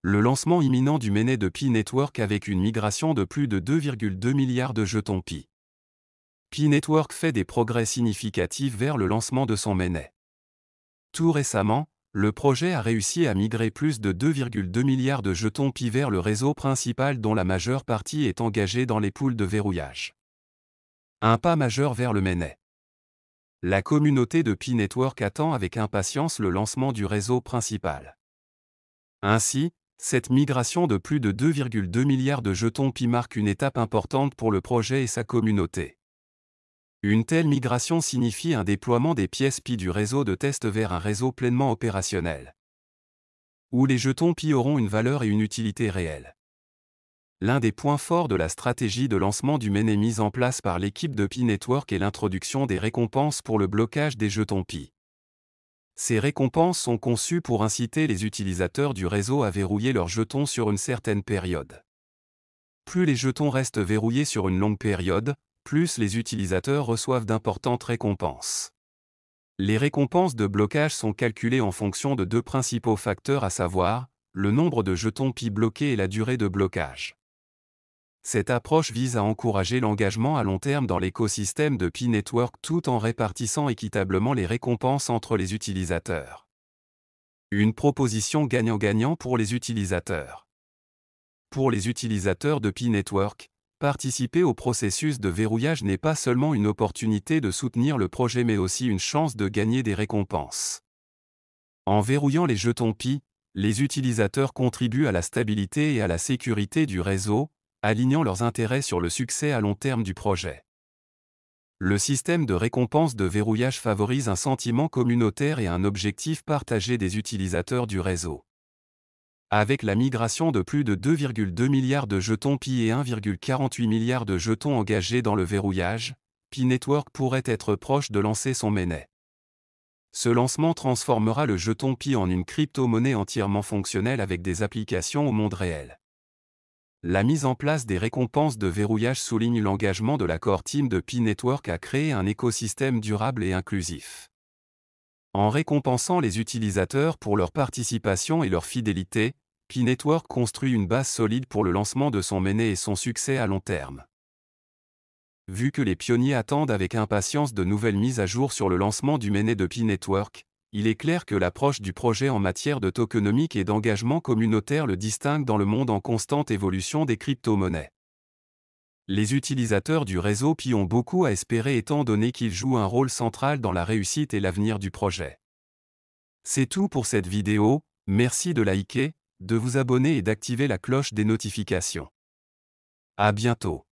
Le lancement imminent du mainnet de Pi Network avec une migration de plus de 2,2 milliards de jetons Pi. Pi Network fait des progrès significatifs vers le lancement de son mainnet. Tout récemment, le projet a réussi à migrer plus de 2,2 milliards de jetons Pi vers le réseau principal dont la majeure partie est engagée dans les poules de verrouillage. Un pas majeur vers le mainnet. La communauté de Pi Network attend avec impatience le lancement du réseau principal. Ainsi, cette migration de plus de 2,2 milliards de jetons Pi marque une étape importante pour le projet et sa communauté. Une telle migration signifie un déploiement des pièces Pi du réseau de test vers un réseau pleinement opérationnel, où les jetons Pi auront une valeur et une utilité réelle. L'un des points forts de la stratégie de lancement du mainnet mise en place par l'équipe de Pi Network est l'introduction des récompenses pour le blocage des jetons Pi. Ces récompenses sont conçues pour inciter les utilisateurs du réseau à verrouiller leurs jetons sur une certaine période. Plus les jetons restent verrouillés sur une longue période, plus les utilisateurs reçoivent d'importantes récompenses. Les récompenses de blocage sont calculées en fonction de deux principaux facteurs, à savoir, le nombre de jetons Pi bloqués et la durée de blocage. Cette approche vise à encourager l'engagement à long terme dans l'écosystème de Pi Network tout en répartissant équitablement les récompenses entre les utilisateurs. Une proposition gagnant-gagnant pour les utilisateurs. Pour les utilisateurs de Pi Network, participer au processus de verrouillage n'est pas seulement une opportunité de soutenir le projet mais aussi une chance de gagner des récompenses. En verrouillant les jetons Pi, les utilisateurs contribuent à la stabilité et à la sécurité du réseau, alignant leurs intérêts sur le succès à long terme du projet. Le système de récompense de verrouillage favorise un sentiment communautaire et un objectif partagé des utilisateurs du réseau. Avec la migration de plus de 2,2 milliards de jetons Pi et 1,48 milliard de jetons engagés dans le verrouillage, Pi Network pourrait être proche de lancer son mainnet. Ce lancement transformera le jeton Pi en une crypto-monnaie entièrement fonctionnelle avec des applications au monde réel. La mise en place des récompenses de verrouillage souligne l'engagement de la core team de Pi Network à créer un écosystème durable et inclusif. En récompensant les utilisateurs pour leur participation et leur fidélité, Pi Network construit une base solide pour le lancement de son mainnet et son succès à long terme. Vu que les pionniers attendent avec impatience de nouvelles mises à jour sur le lancement du mainnet de Pi Network, il est clair que l'approche du projet en matière de tokenomique et d'engagement communautaire le distingue dans le monde en constante évolution des crypto-monnaies. Les utilisateurs du réseau Pi ont beaucoup à espérer étant donné qu'ils jouent un rôle central dans la réussite et l'avenir du projet. C'est tout pour cette vidéo, merci de liker, de vous abonner et d'activer la cloche des notifications. À bientôt.